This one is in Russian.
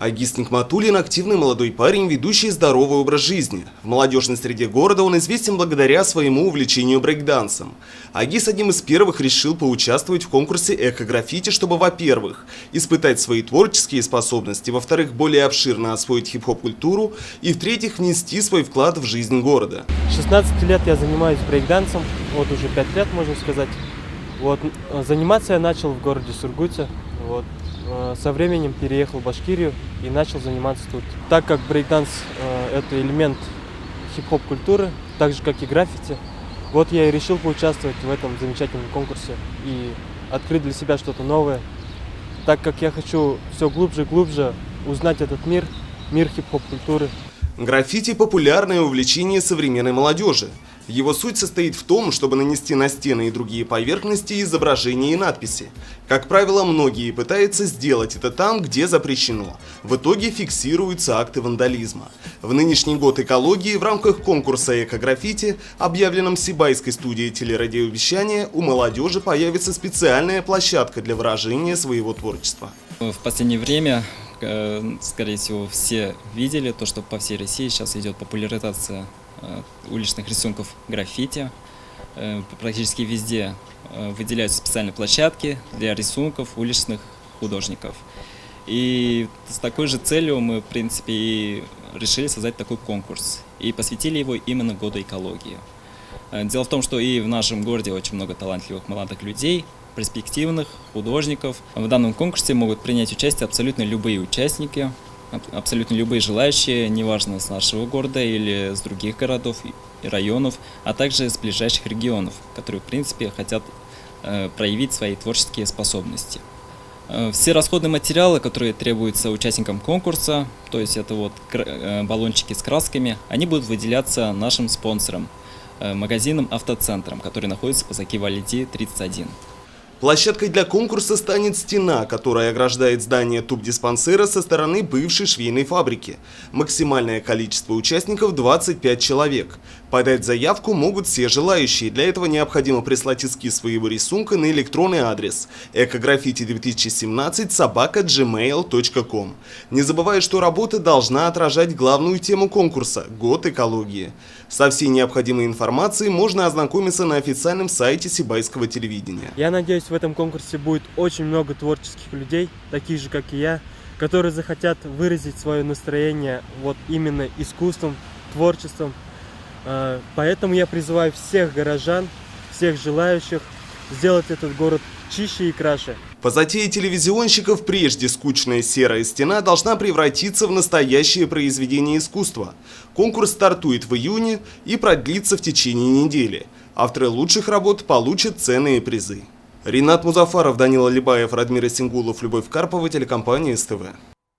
Агис Никматуллин – активный молодой парень, ведущий здоровый образ жизни. В молодежной среде города он известен благодаря своему увлечению брейкдансом. Агис одним из первых решил поучаствовать в конкурсе «Эко-граффити», чтобы, во-первых, испытать свои творческие способности, во-вторых, более обширно освоить хип-хоп-культуру и, в-третьих, внести свой вклад в жизнь города. 16 лет я занимаюсь брейкдансом, вот уже 5 лет, можно сказать. Заниматься я начал в городе Сургуте. Со временем переехал в Башкирию и начал заниматься тут. Так как брейкданс это элемент хип-хоп культуры, так же как и граффити, я и решил поучаствовать в этом замечательном конкурсе и открыть для себя что-то новое, так как я хочу все глубже и глубже узнать этот мир хип-хоп культуры. Граффити – популярное увлечение современной молодежи. Его суть состоит в том, чтобы нанести на стены и другие поверхности изображения и надписи. Как правило, многие пытаются сделать это там, где запрещено. В итоге фиксируются акты вандализма. В нынешний год экологии в рамках конкурса «Эко-граффити», объявленном Сибайской студией телерадиовещания, у молодежи появится специальная площадка для выражения своего творчества. В последнее время, скорее всего, все видели то, что по всей России сейчас идет популяризация уличных рисунков граффити. Практически везде выделяются специальные площадки для рисунков уличных художников. И с такой же целью мы, в принципе, и решили создать такой конкурс. И посвятили его именно году экологии. Дело в том, что и в нашем городе очень много талантливых молодых людей, перспективных художников. В данном конкурсе могут принять участие абсолютно любые участники, абсолютно любые желающие, неважно с нашего города или с других городов и районов, а также с ближайших регионов, которые, в принципе, хотят проявить свои творческие способности. Все расходные материалы, которые требуются участникам конкурса, то есть это баллончики с красками, они будут выделяться нашим спонсором, магазином «Автоцентром», который находится по Закива-Алиди 31. Площадкой для конкурса станет стена, которая ограждает здание тубдиспансера со стороны бывшей швейной фабрики. Максимальное количество участников – 25 человек. Подать заявку могут все желающие. Для этого необходимо прислать эскиз своего рисунка на электронный адрес ekoggraffiti2017@gmail.com. Не забывая, что работа должна отражать главную тему конкурса – год экологии. Со всей необходимой информацией можно ознакомиться на официальном сайте Сибайского телевидения. Я надеюсь, в этом конкурсе будет очень много творческих людей, таких же, как и я, которые захотят выразить свое настроение именно искусством, творчеством. Поэтому я призываю всех горожан, всех желающих сделать этот город чище и краше. По затее телевизионщиков, прежде скучная серая стена должна превратиться в настоящее произведение искусства. Конкурс стартует в июне и продлится в течение недели. Авторы лучших работ получат ценные призы. Ринат Музафаров, Данила Либаев, Радмир Исенгулов, Любовь Карпова, телекомпания СТВ.